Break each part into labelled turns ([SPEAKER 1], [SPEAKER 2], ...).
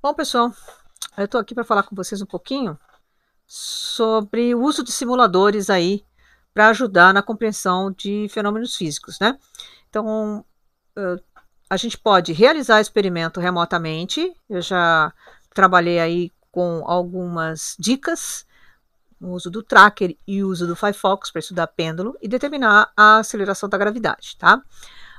[SPEAKER 1] Bom, pessoal, eu estou aqui para falar com vocês um pouquinho sobre o uso de simuladores aí para ajudar na compreensão de fenômenos físicos, né? Então, a gente pode realizar experimento remotamente. Eu já trabalhei aí com algumas dicas, o uso do tracker e o uso do Firefox para estudar pêndulo e determinar a aceleração da gravidade, tá?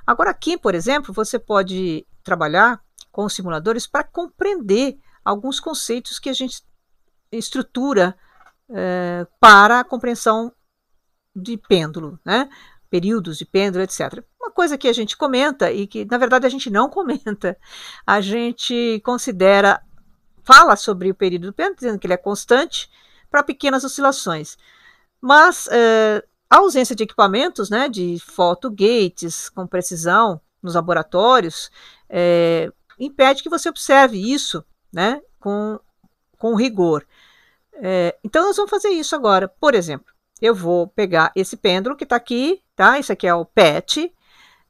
[SPEAKER 1] Agora aqui, por exemplo, você pode trabalhar com os simuladores para compreender alguns conceitos que a gente estrutura para a compreensão de pêndulo, né? Períodos de pêndulo, etc. Uma coisa que a gente comenta e que, na verdade, a gente não comenta, a gente fala sobre o período do pêndulo, dizendo que ele é constante para pequenas oscilações. Mas a ausência de equipamentos, né, de photogates com precisão nos laboratórios, impede que você observe isso, né, com rigor. Então, nós vamos fazer isso agora. Por exemplo, eu vou pegar esse pêndulo que está aqui, tá? Isso aqui é o PET,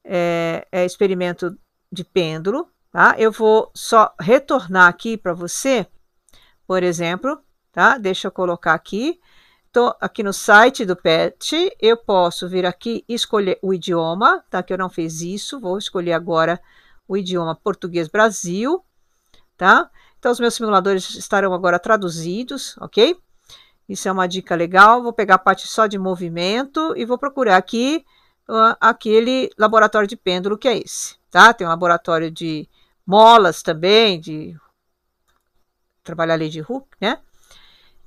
[SPEAKER 1] é experimento de pêndulo, tá? Eu vou só retornar aqui para você, por exemplo, tá? Deixa eu colocar aqui. Estou aqui no site do PET, eu posso vir aqui e escolher o idioma, tá? Que eu não fiz isso, vou escolher agora o idioma português Brasil, tá? Então, os meus simuladores estarão agora traduzidos, ok? Isso é uma dica legal. Vou pegar a parte só de movimento e vou procurar aqui aquele laboratório de pêndulo que é esse, tá? Tem um laboratório de molas também, de trabalhar a lei de Hooke, né?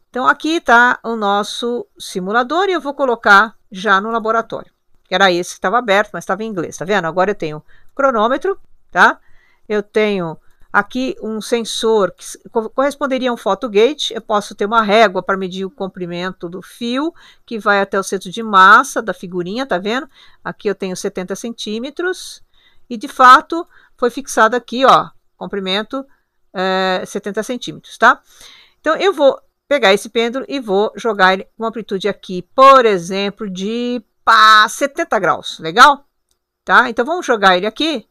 [SPEAKER 1] Então, aqui está o nosso simulador e eu vou colocar já no laboratório. Era esse que estava aberto, mas estava em inglês, tá vendo? Agora eu tenho cronômetro, tá? Eu tenho aqui um sensor que corresponderia a um photogate. Eu posso ter uma régua para medir o comprimento do fio, que vai até o centro de massa da figurinha, tá vendo? Aqui eu tenho 70 centímetros e, de fato, foi fixado aqui, ó, comprimento 70 centímetros, tá? Então, eu vou pegar esse pêndulo e vou jogar ele com uma amplitude aqui, por exemplo, de 70 graus, legal? Tá? Então, vamos jogar ele aqui.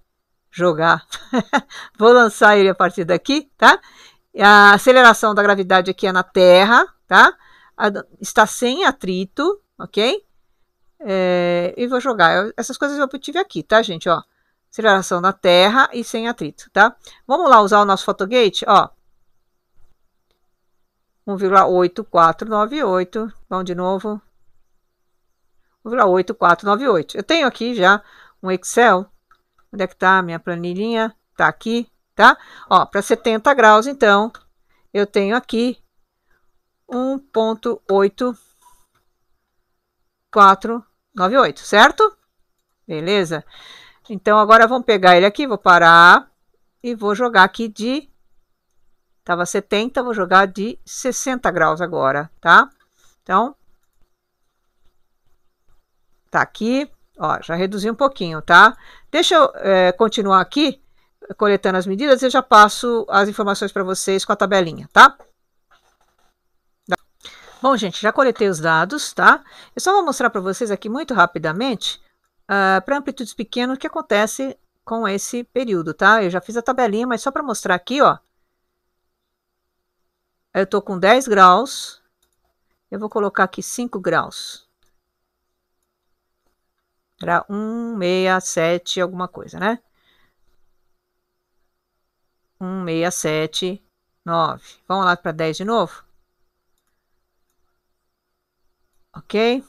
[SPEAKER 1] Vou lançar ele a partir daqui, tá? A aceleração da gravidade aqui é na Terra, tá? Está sem atrito, ok? E vou jogar. Essas coisas eu tive aqui, tá, gente? Ó, aceleração na Terra e sem atrito, tá? Vamos lá usar o nosso photogate, ó. 1,8498. Vamos de novo. 1,8498. Eu tenho aqui já um Excel. Onde é que está a minha planilhinha? Está aqui, tá? Ó, para 70 graus, então, eu tenho aqui 1,8498, certo? Beleza? Então, agora vamos pegar ele aqui, vou parar e vou jogar aqui de... Estava 70, vou jogar de 60 graus agora, tá? Então, tá aqui. Ó, já reduzi um pouquinho, tá? Deixa eu continuar aqui, coletando as medidas, e eu já passo as informações para vocês com a tabelinha, tá? Bom, gente, já coletei os dados, tá? Eu só vou mostrar para vocês aqui muito rapidamente, para amplitudes pequenas, o que acontece com esse período, tá? Eu já fiz a tabelinha, mas só para mostrar aqui, ó. Eu estou com 10 graus, eu vou colocar aqui 5 graus. Era 167 alguma coisa, né? 1,679. Vamos lá para 10 de novo? Ok?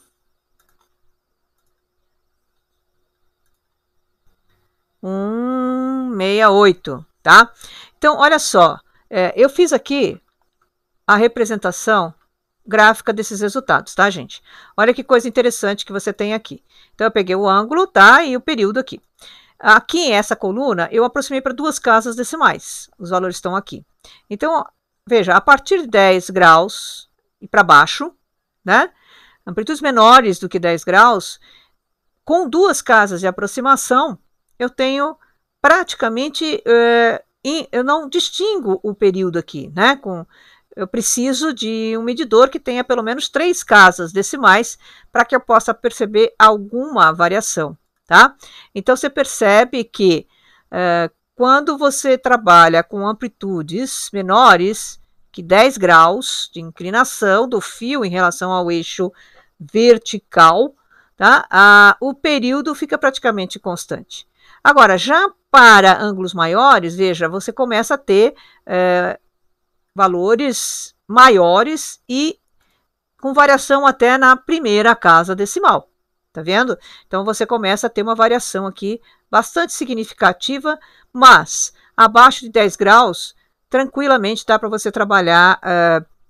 [SPEAKER 1] 1,68, tá? Então, olha só. Eu fiz aqui a representação gráfica desses resultados, tá, gente? Olha que coisa interessante que você tem aqui. Então, eu peguei o ângulo, tá, e o período aqui. Aqui, essa coluna, eu aproximei para 2 casas decimais. Os valores estão aqui. Então, veja, a partir de 10 graus e para baixo, né, amplitudes menores do que 10 graus, com 2 casas de aproximação, eu tenho praticamente... eu não distingo o período aqui, né, eu preciso de um medidor que tenha pelo menos 3 casas decimais para que eu possa perceber alguma variação, tá? Então, você percebe que quando você trabalha com amplitudes menores que 10 graus de inclinação do fio em relação ao eixo vertical, tá? O período fica praticamente constante. Agora, já para ângulos maiores, veja, você começa a ter valores maiores e com variação até na primeira casa decimal, tá vendo? Então você começa a ter uma variação aqui bastante significativa, mas abaixo de 10 graus, tranquilamente dá para você trabalhar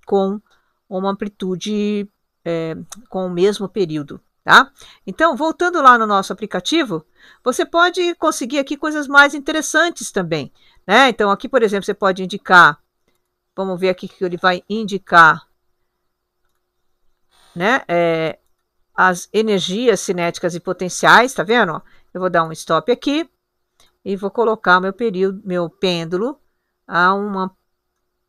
[SPEAKER 1] com uma amplitude com o mesmo período, tá? Então, voltando lá no nosso aplicativo, você pode conseguir aqui coisas mais interessantes também, né? Então, aqui, por exemplo, você pode indicar, vamos ver aqui que ele vai indicar, né? As energias cinéticas e potenciais, tá vendo? Eu vou dar um stop aqui e vou colocar meu pêndulo a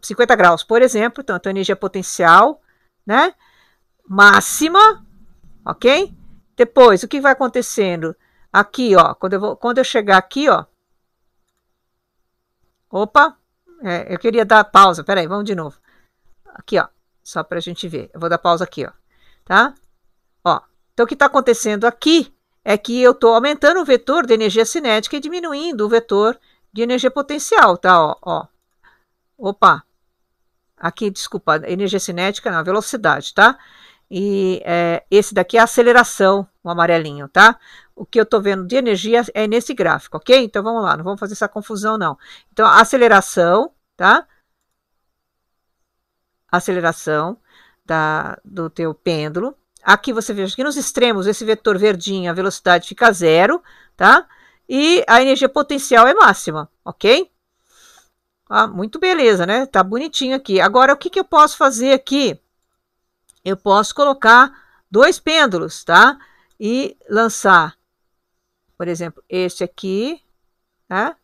[SPEAKER 1] 50 graus, por exemplo. Então, a energia potencial, né? Máxima, ok? Depois, o que vai acontecendo? Aqui, ó, quando eu chegar aqui, ó. Opa, eu queria dar pausa, peraí, vamos de novo. Aqui, ó, só para a gente ver. Eu vou dar pausa aqui, ó, tá? Ó, então o que está acontecendo aqui é que eu estou aumentando o vetor de energia cinética e diminuindo o vetor de energia potencial, tá? Ó. Opa, aqui, desculpa, energia cinética não, velocidade, tá? E esse daqui é a aceleração, o amarelinho, tá? O que eu estou vendo de energia é nesse gráfico, ok? Então vamos lá, não vamos fazer essa confusão, não. Então, a aceleração, tá? Aceleração do teu pêndulo. Aqui você veja que nos extremos, esse vetor verdinho, a velocidade fica zero, tá? E a energia potencial é máxima, ok? Muito beleza, né? Tá bonitinho aqui. Agora, o que eu posso fazer aqui? Eu posso colocar 2 pêndulos, tá? E lançar, por exemplo, este aqui, né?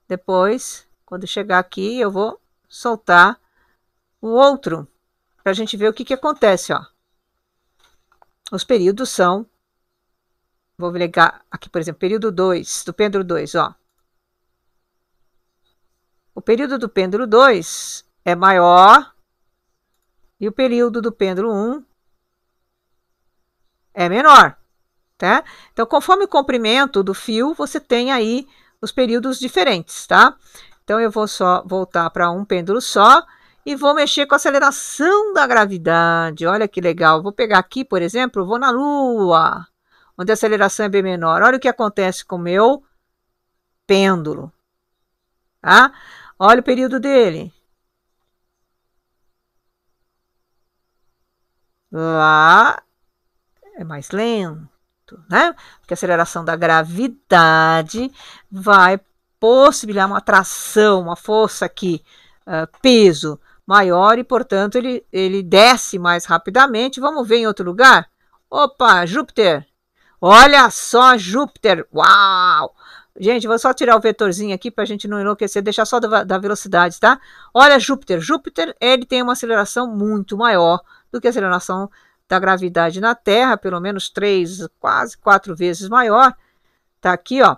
[SPEAKER 1] Depois, quando chegar aqui, eu vou soltar o outro, para a gente ver o que acontece, ó. Os períodos são, vou ligar aqui, por exemplo, período 2, do pêndulo 2, ó. O período do pêndulo 2 é maior e o período do pêndulo 1 é menor, tá? Então, conforme o comprimento do fio, você tem aí os períodos diferentes, tá? Então, eu vou só voltar para um pêndulo só e vou mexer com a aceleração da gravidade. Olha que legal. Vou pegar aqui, por exemplo, vou na Lua, onde a aceleração é bem menor. Olha o que acontece com o meu pêndulo, tá? Olha o período dele. Lá é mais lento, né? Porque a aceleração da gravidade vai possibilitar uma atração, uma força aqui, peso maior e, portanto, ele desce mais rapidamente. Vamos ver em outro lugar? Opa, Júpiter! Olha só, Júpiter! Uau! Gente, vou só tirar o vetorzinho aqui para a gente não enlouquecer, deixar só da velocidade, tá? Olha, Júpiter! Júpiter, ele tem uma aceleração muito maior do que a aceleração da gravidade na Terra, pelo menos 3, quase 4 vezes maior. Tá aqui, ó.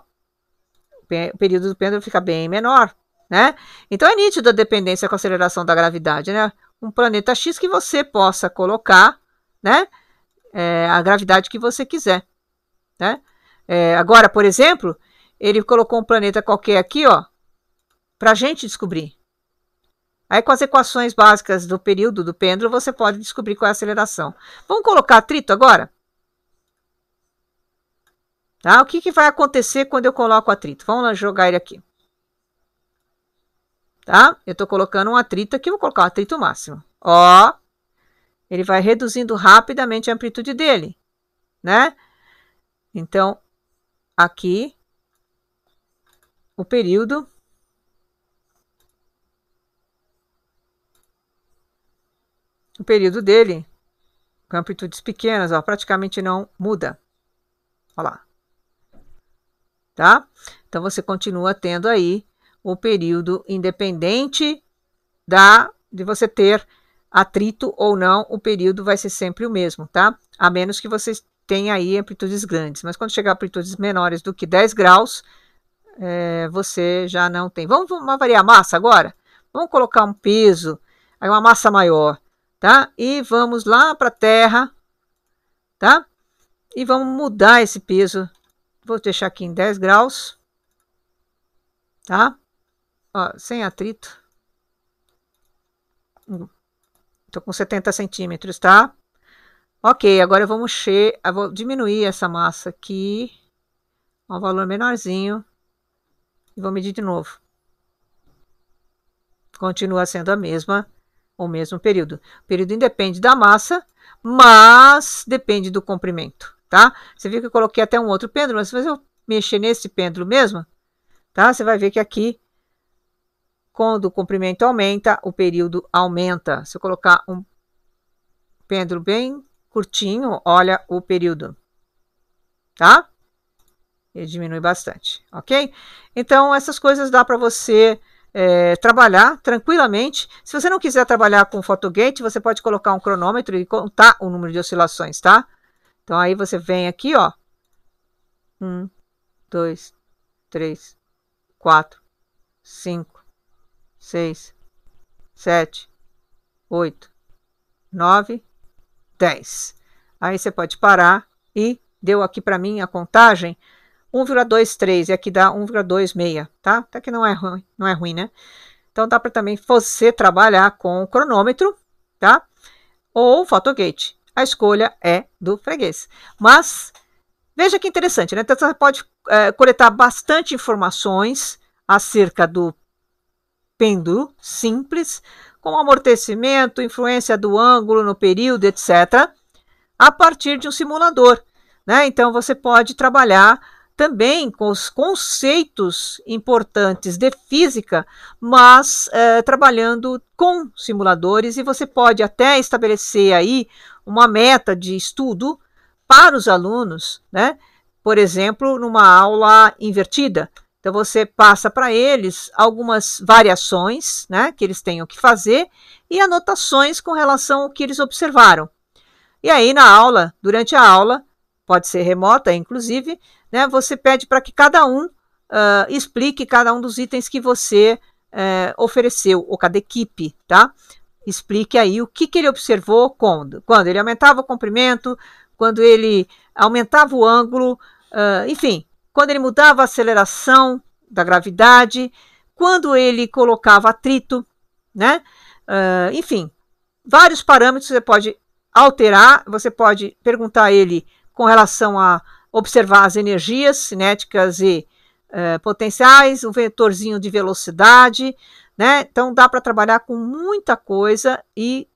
[SPEAKER 1] O período do pêndulo fica bem menor, né? Então é nítido a dependência com a aceleração da gravidade, né? Um planeta X que você possa colocar, né? A gravidade que você quiser, né? Agora, por exemplo, ele colocou um planeta qualquer aqui, ó, para a gente descobrir. Aí, com as equações básicas do período do pêndulo, você pode descobrir qual é a aceleração. Vamos colocar atrito agora? Tá? O que vai acontecer quando eu coloco atrito? Vamos lá jogar ele aqui. Tá? Eu estou colocando um atrito aqui, vou colocar um atrito máximo. Ó, ele vai reduzindo rapidamente a amplitude dele, né? Então, aqui, o período dele, com amplitudes pequenas, ó, praticamente não muda. Olha lá. Tá? Então, você continua tendo aí o período independente de você ter atrito ou não, o período vai ser sempre o mesmo, tá? A menos que você tenha aí amplitudes grandes. Mas quando chegar a amplitudes menores do que 10 graus, você já não tem. Vamos variar a massa agora? Vamos colocar um peso, aí uma massa maior, tá? E vamos lá para a Terra, tá? E vamos mudar esse peso. Vou deixar aqui em 10 graus, tá? Ó, sem atrito. Estou com 70 centímetros, tá? Ok, agora eu vou mexer, eu vou diminuir essa massa aqui, a um valor menorzinho, e vou medir de novo. Continua sendo o mesmo período. O período independe da massa, mas depende do comprimento, tá? Você viu que eu coloquei até um outro pêndulo, mas se eu mexer nesse pêndulo mesmo, tá? Você vai ver que aqui, quando o comprimento aumenta, o período aumenta. Se eu colocar um pêndulo bem curtinho, olha o período, tá? Ele diminui bastante, ok? Então, essas coisas dá para você trabalhar tranquilamente. Se você não quiser trabalhar com Photogate, você pode colocar um cronômetro e contar o número de oscilações, tá? Então, aí você vem aqui, ó. 1, 2, 3, 4, 5, 6, 7, 8, 9, 10. Aí você pode parar e deu aqui para mim a contagem 1,23 e aqui dá 1,26, tá? Até que não é ruim, né? Então dá para também você trabalhar com o cronômetro, tá? Ou Photogate. A escolha é do freguês. Mas veja que interessante, né? Então você pode coletar bastante informações acerca do pêndulo simples, como amortecimento, influência do ângulo no período, etc., a partir de um simulador, né? Então você pode trabalhar também com os conceitos importantes de física, mas trabalhando com simuladores, e você pode até estabelecer aí uma meta de estudo para os alunos, né? Por exemplo, numa aula invertida. Então você passa para eles algumas variações, né, que eles tenham que fazer e anotações com relação ao que eles observaram. E aí na aula, durante a aula, pode ser remota inclusive, né, você pede para que cada um explique cada um dos itens que você ofereceu, ou cada equipe, tá? Explique aí o que ele observou quando ele aumentava o comprimento, quando ele aumentava o ângulo, enfim, quando ele mudava a aceleração da gravidade, quando ele colocava atrito, né? Enfim, vários parâmetros você pode alterar, você pode perguntar a ele com relação a observar as energias cinéticas e potenciais, um vetorzinho de velocidade, né? Então dá para trabalhar com muita coisa e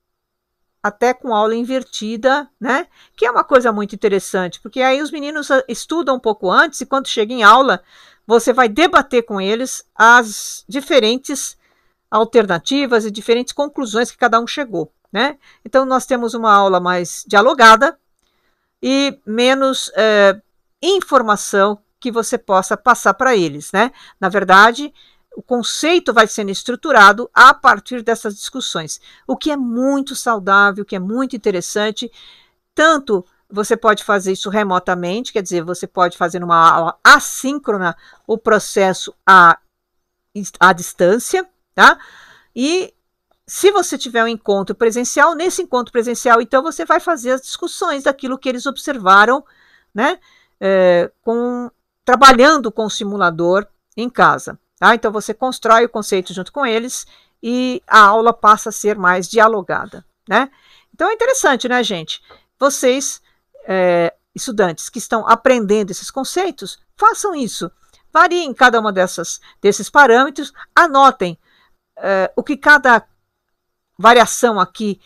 [SPEAKER 1] até com aula invertida, né? Que é uma coisa muito interessante, porque aí os meninos estudam um pouco antes e quando chega em aula, você vai debater com eles as diferentes alternativas e diferentes conclusões que cada um chegou, né? Então nós temos uma aula mais dialogada e menos informação que você possa passar para eles, né? Na verdade, o conceito vai sendo estruturado a partir dessas discussões, o que é muito saudável, o que é muito interessante. Tanto você pode fazer isso remotamente, quer dizer, você pode fazer numa aula assíncrona o processo à distância, tá? E se você tiver um encontro presencial, nesse encontro presencial, então você vai fazer as discussões daquilo que eles observaram, né? Trabalhando com o simulador em casa. Tá? Então você constrói o conceito junto com eles e a aula passa a ser mais dialogada, né? Então é interessante, né, gente? Vocês, estudantes que estão aprendendo esses conceitos, façam isso. Variem cada uma desses parâmetros, anotem o que cada variação aqui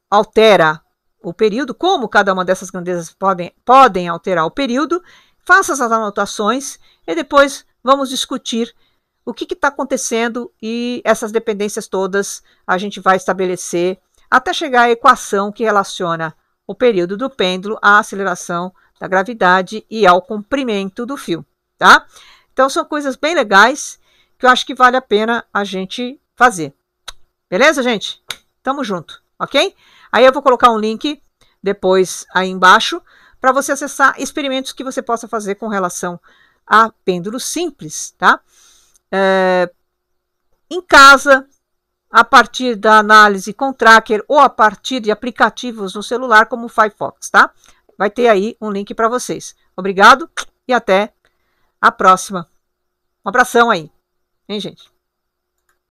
[SPEAKER 1] altera o período, como cada uma dessas grandezas podem alterar o período. Faça as anotações e depois vamos discutir o que está acontecendo e essas dependências todas a gente vai estabelecer até chegar à equação que relaciona o período do pêndulo à aceleração da gravidade e ao comprimento do fio, tá? Então são coisas bem legais que eu acho que vale a pena a gente fazer. Beleza, gente? Tamo junto, ok? Aí eu vou colocar um link depois aí embaixo para você acessar experimentos que você possa fazer com relação a pêndulo simples, tá? Em casa, a partir da análise com tracker ou a partir de aplicativos no celular como o Firefox, tá? Vai ter aí um link para vocês. Obrigado e até a próxima. Um abração aí, hein, gente?